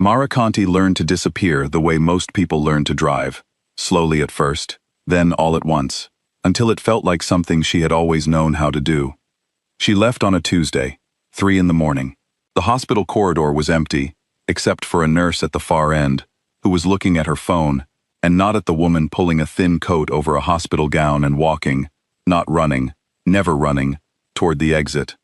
Mara Conti learned to disappear the way most people learn to drive, slowly at first, then all at once, until it felt like something she had always known how to do. She left on a Tuesday, 3 in the morning. The hospital corridor was empty, except for a nurse at the far end, who was looking at her phone, and not at the woman pulling a thin coat over a hospital gown and walking, not running, never running, toward the exit.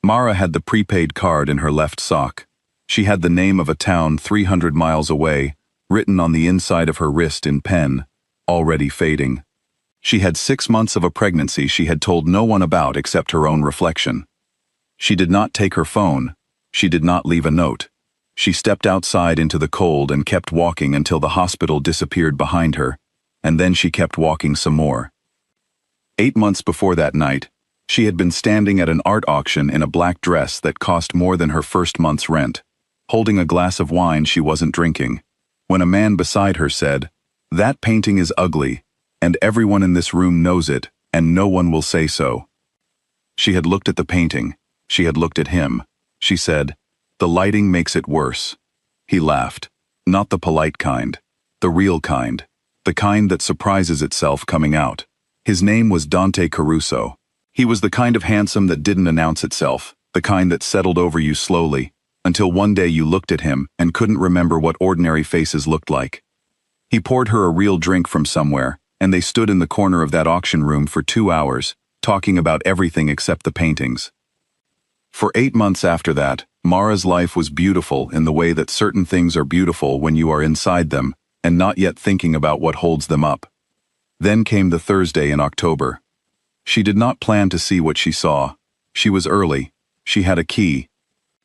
Mara had the prepaid card in her left sock. She had the name of a town 300 miles away, written on the inside of her wrist in pen, already fading. She had 6 months of a pregnancy she had told no one about except her own reflection. She did not take her phone. She did not leave a note. She stepped outside into the cold and kept walking until the hospital disappeared behind her, and then she kept walking some more. 8 months before that night, she had been standing at an art auction in a black dress that cost more than her first month's rent, holding a glass of wine she wasn't drinking, when a man beside her said, "That painting is ugly, and everyone in this room knows it, and no one will say so." She had looked at the painting. She had looked at him. She said, "The lighting makes it worse." He laughed. Not the polite kind. The real kind. The kind that surprises itself coming out. His name was Dante Caruso. He was the kind of handsome that didn't announce itself, the kind that settled over you slowly, until one day you looked at him and couldn't remember what ordinary faces looked like. He poured her a real drink from somewhere, and they stood in the corner of that auction room for 2 hours, talking about everything except the paintings. For 8 months after that, Mara's life was beautiful in the way that certain things are beautiful when you are inside them and not yet thinking about what holds them up. Then came the Thursday in October. She did not plan to see what she saw. She was early. She had a key.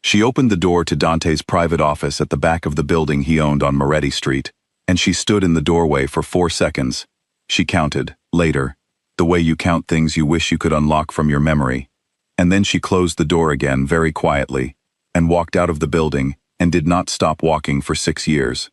She opened the door to Dante's private office at the back of the building he owned on Moretti Street, and she stood in the doorway for 4 seconds. She counted, later, the way you count things you wish you could unlock from your memory. And then she closed the door again very quietly, and walked out of the building, and did not stop walking for 6 years.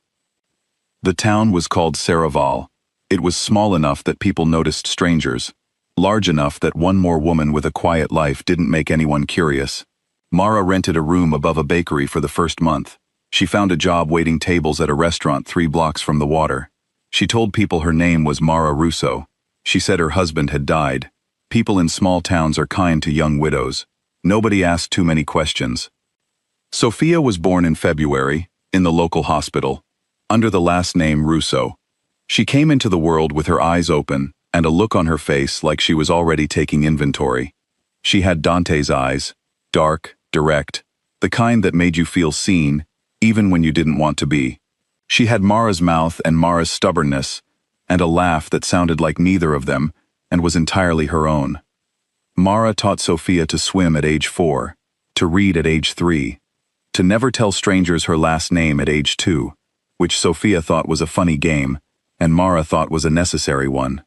The town was called Serravalle. It was small enough that people noticed strangers, large enough that one more woman with a quiet life didn't make anyone curious. Mara rented a room above a bakery for the first month. She found a job waiting tables at a restaurant 3 blocks from the water. She told people her name was Mara Russo. She said her husband had died. People in small towns are kind to young widows. Nobody asked too many questions. Sofia was born in February, in the local hospital, under the last name Russo. She came into the world with her eyes open and a look on her face like she was already taking inventory. She had Dante's eyes, dark, direct, the kind that made you feel seen, even when you didn't want to be. She had Mara's mouth and Mara's stubbornness, and a laugh that sounded like neither of them, and was entirely her own. Mara taught Sofia to swim at age 4, to read at age 3, to never tell strangers her last name at age 2, which Sofia thought was a funny game, and Mara thought was a necessary one.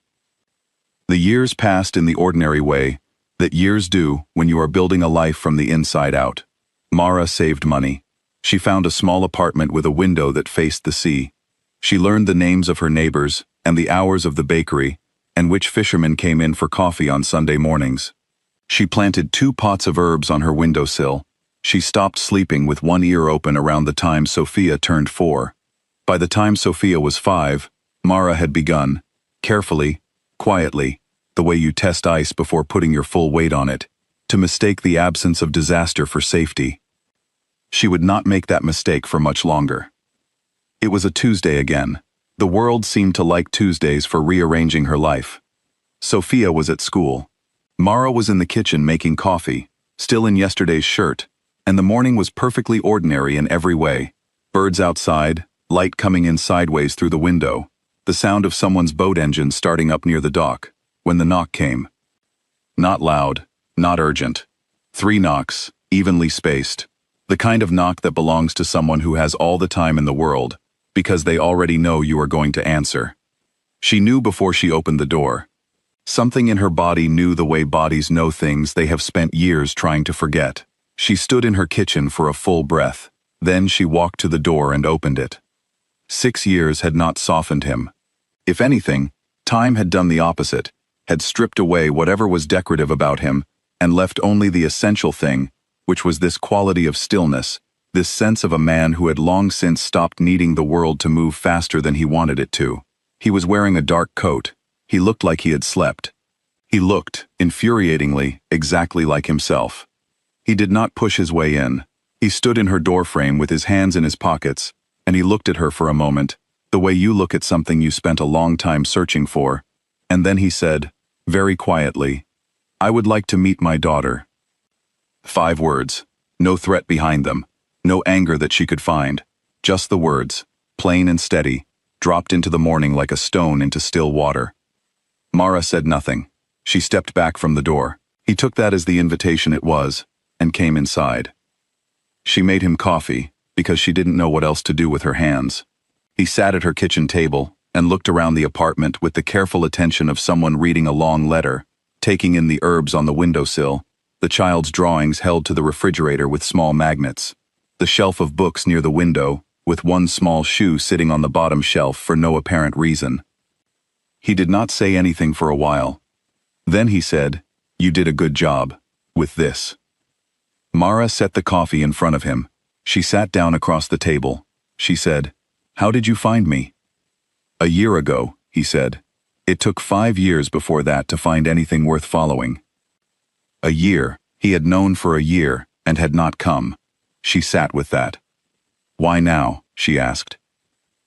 The years passed in the ordinary way that years do when you are building a life from the inside out. Mara saved money. She found a small apartment with a window that faced the sea. She learned the names of her neighbors and the hours of the bakery, and which fishermen came in for coffee on Sunday mornings. She planted 2 pots of herbs on her windowsill. She stopped sleeping with one ear open around the time Sofia turned 4. By the time Sofia was 5, Mara had begun, carefully, quietly, the way you test ice before putting your full weight on it, to mistake the absence of disaster for safety. She would not make that mistake for much longer. It was a Tuesday again. The world seemed to like Tuesdays for rearranging her life. Sofia was at school. Mara was in the kitchen making coffee, still in yesterday's shirt, and the morning was perfectly ordinary in every way. Birds outside, light coming in sideways through the window, the sound of someone's boat engine starting up near the dock, when the knock came. Not loud, not urgent. 3 knocks, evenly spaced. The kind of knock that belongs to someone who has all the time in the world, because they already know you are going to answer. She knew before she opened the door. Something in her body knew the way bodies know things they have spent years trying to forget. She stood in her kitchen for a full breath. Then she walked to the door and opened it. 6 years had not softened him. If anything, time had done the opposite, had stripped away whatever was decorative about him, and left only the essential thing, which was this quality of stillness, This sense of a man who had long since stopped needing the world to move faster than he wanted it to. He was wearing a dark coat. He looked like he had slept. He looked, infuriatingly, exactly like himself. He did not push his way in. He stood in her doorframe with his hands in his pockets, and he looked at her for a moment, the way you look at something you spent a long time searching for, and then he said, very quietly, "I would like to meet my daughter." 5 words, no threat behind them, no anger that she could find, just the words, plain and steady, dropped into the morning like a stone into still water. Mara said nothing. She stepped back from the door. He took that as the invitation it was, and came inside. She made him coffee, because she didn't know what else to do with her hands. He sat at her kitchen table, and looked around the apartment with the careful attention of someone reading a long letter, taking in the herbs on the windowsill, the child's drawings held to the refrigerator with small magnets, the shelf of books near the window, with one small shoe sitting on the bottom shelf for no apparent reason. He did not say anything for a while. Then he said, "You did a good job, with this." Mara set the coffee in front of him. She sat down across the table. She said, "How did you find me?" "A year ago," he said. "It took 5 years before that to find anything worth following." A year, he had known for a year, and had not come. She sat with that. "Why now?" she asked.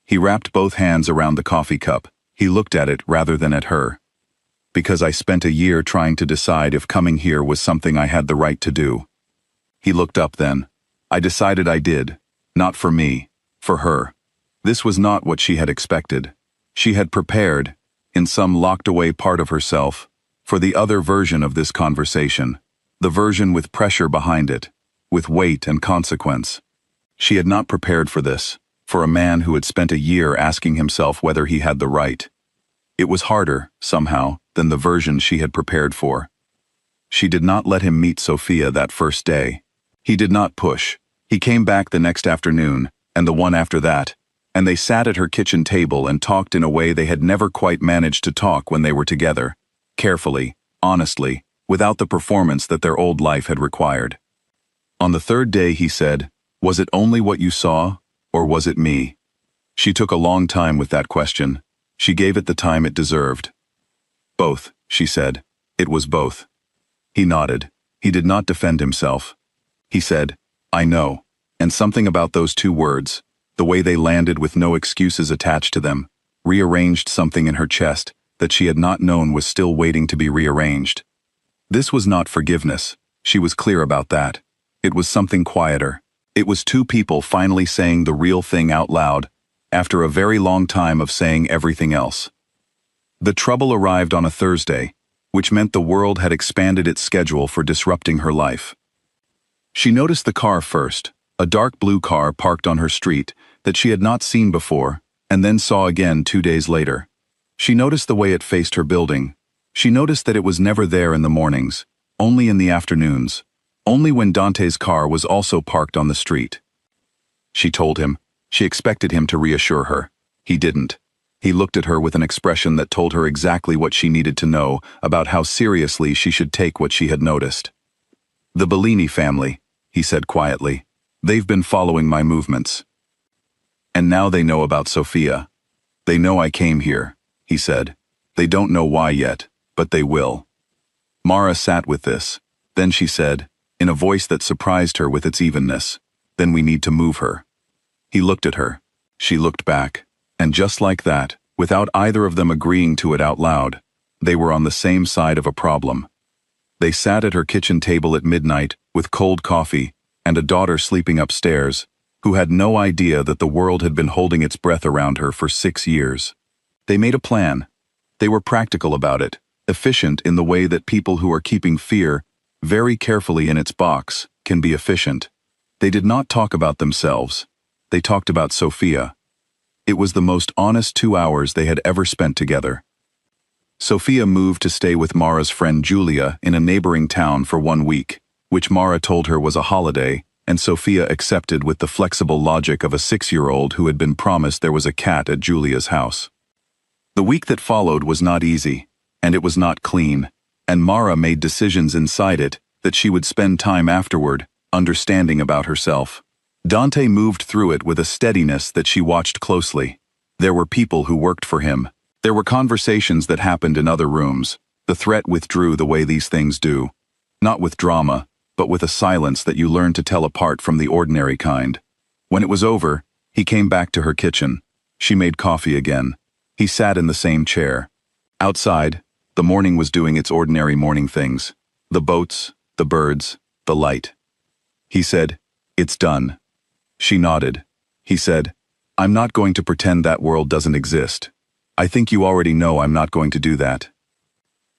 He wrapped both hands around the coffee cup. He looked at it rather than at her. "Because I spent a year trying to decide if coming here was something I had the right to do." He looked up then. "I decided I did. Not for me. For her." This was not what she had expected. She had prepared, in some locked-away part of herself, for the other version of this conversation, the version with pressure behind it, with weight and consequence. She had not prepared for this, for a man who had spent a year asking himself whether he had the right. It was harder, somehow, than the version she had prepared for. She did not let him meet Sophia that first day. He did not push. He came back the next afternoon, and the one after that, and they sat at her kitchen table and talked in a way they had never quite managed to talk when they were together, carefully, honestly, without the performance that their old life had required. On the 3rd day he said, "Was it only what you saw, or was it me?" She took a long time with that question. She gave it the time it deserved. "Both," she said. "It was both." He nodded. He did not defend himself. He said, "I know," and something about those 2 words, the way they landed with no excuses attached to them, rearranged something in her chest that she had not known was still waiting to be rearranged. This was not forgiveness. She was clear about that. It was something quieter. It was 2 people finally saying the real thing out loud, after a very long time of saying everything else. The trouble arrived on a Thursday, which meant the world had expanded its schedule for disrupting her life. She noticed the car first, a dark blue car parked on her street that she had not seen before, and then saw again 2 days later. She noticed the way it faced her building. She noticed that it was never there in the mornings, only in the afternoons, only when Dante's car was also parked on the street. She told him. She expected him to reassure her. He didn't. He looked at her with an expression that told her exactly what she needed to know about how seriously she should take what she had noticed. "The Bellini family," he said quietly. "They've been following my movements. And now they know about Sophia. They know I came here," he said. "They don't know why yet, but they will." Mara sat with this. Then she said, in a voice that surprised her with its evenness, "Then we need to move her." He looked at her. She looked back. And just like that, without either of them agreeing to it out loud, they were on the same side of a problem. They sat at her kitchen table at midnight, with cold coffee, and a daughter sleeping upstairs, who had no idea that the world had been holding its breath around her for 6 years. They made a plan. They were practical about it, efficient in the way that people who are keeping fear very carefully in its box can be efficient. They did not talk about themselves. They talked about Sophia. It was the most honest 2 hours they had ever spent together. Sophia moved to stay with Mara's friend Julia in a neighboring town for 1 week, which Mara told her was a holiday, and Sophia accepted with the flexible logic of a 6-year-old who had been promised there was a cat at Julia's house. The week that followed was not easy, and it was not clean, and Mara made decisions inside it that she would spend time afterward understanding about herself. Dante moved through it with a steadiness that she watched closely. There were people who worked for him. There were conversations that happened in other rooms. The threat withdrew the way these things do. Not with drama, but with a silence that you learn to tell apart from the ordinary kind. When it was over, he came back to her kitchen. She made coffee again. He sat in the same chair. Outside, the morning was doing its ordinary morning things. The boats, the birds, the light. He said, "It's done." She nodded. He said, "I'm not going to pretend that world doesn't exist. I think you already know I'm not going to do that."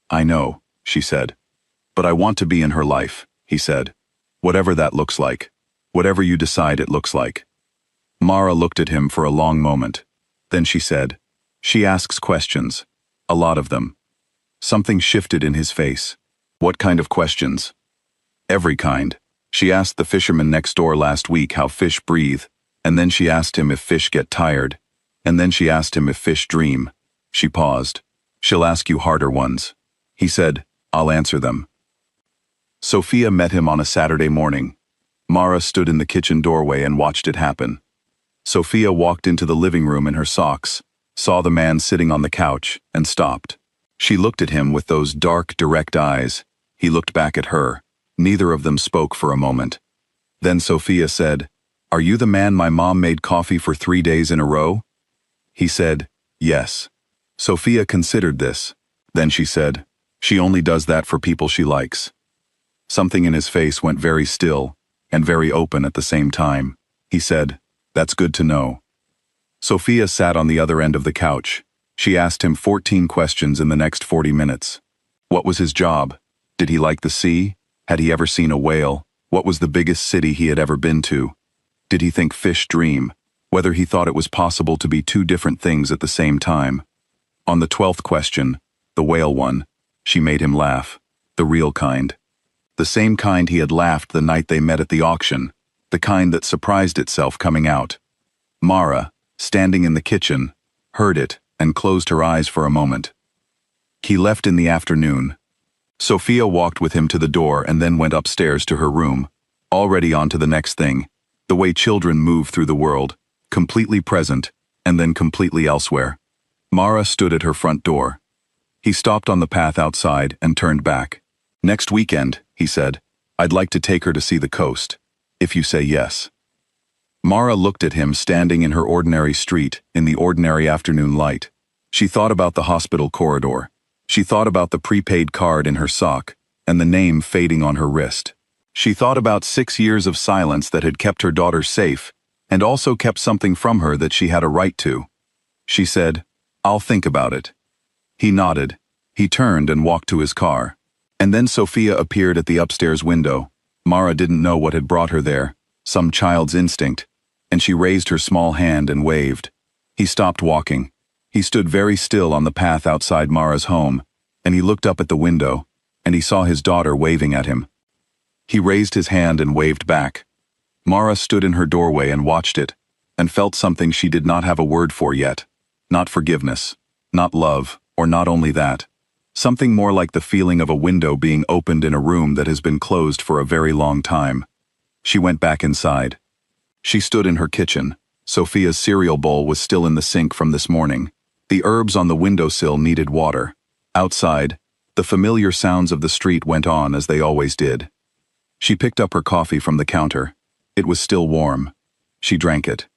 "I know," she said. "But I want to be in her life," he said. "Whatever that looks like. Whatever you decide it looks like." Mara looked at him for a long moment. Then she said, "She asks questions. A lot of them." Something shifted in his face. "What kind of questions?" "Every kind. She asked the fisherman next door last week how fish breathe, and then she asked him if fish get tired, and then she asked him if fish dream." She paused. "She'll ask you harder ones." He said, "I'll answer them." Sophia met him on a Saturday morning. Mara stood in the kitchen doorway and watched it happen. Sophia walked into the living room in her socks, saw the man sitting on the couch, and stopped. She looked at him with those dark, direct eyes. He looked back at her. Neither of them spoke for a moment. Then Sophia said, "Are you the man my mom made coffee for 3 days in a row?" He said, "Yes." Sophia considered this. Then she said, "She only does that for people she likes." Something in his face went very still and very open at the same time. He said, "That's good to know." Sophia sat on the other end of the couch. She asked him 14 questions in the next 40 minutes. What was his job? Did he like the sea? Had he ever seen a whale? What was the biggest city he had ever been to? Did he think fish dream? Whether he thought it was possible to be two different things at the same time? On the 12th question, the whale one, she made him laugh. The real kind. The same kind he had laughed the night they met at the auction. The kind that surprised itself coming out. Mara, standing in the kitchen, heard it and closed her eyes for a moment. He left in the afternoon. Sophia walked with him to the door and then went upstairs to her room, already on to the next thing, the way children move through the world, completely present, and then completely elsewhere. Mara stood at her front door. He stopped on the path outside and turned back. "Next weekend," he said, "I'd like to take her to see the coast, if you say yes." Mara looked at him standing in her ordinary street, in the ordinary afternoon light. She thought about the hospital corridor. She thought about the prepaid card in her sock, and the name fading on her wrist. She thought about 6 years of silence that had kept her daughter safe, and also kept something from her that she had a right to. She said, "I'll think about it." He nodded. He turned and walked to his car. And then Sophia appeared at the upstairs window. Mara didn't know what had brought her there, some child's instinct, and she raised her small hand and waved. He stopped walking. He stood very still on the path outside Mara's home, and he looked up at the window, and he saw his daughter waving at him. He raised his hand and waved back. Mara stood in her doorway and watched it, and felt something she did not have a word for yet. Not forgiveness, not love, or not only that. Something more like the feeling of a window being opened in a room that has been closed for a very long time. She went back inside. She stood in her kitchen. Sophia's cereal bowl was still in the sink from this morning. The herbs on the windowsill needed water. Outside, the familiar sounds of the street went on as they always did. She picked up her coffee from the counter. It was still warm. She drank it.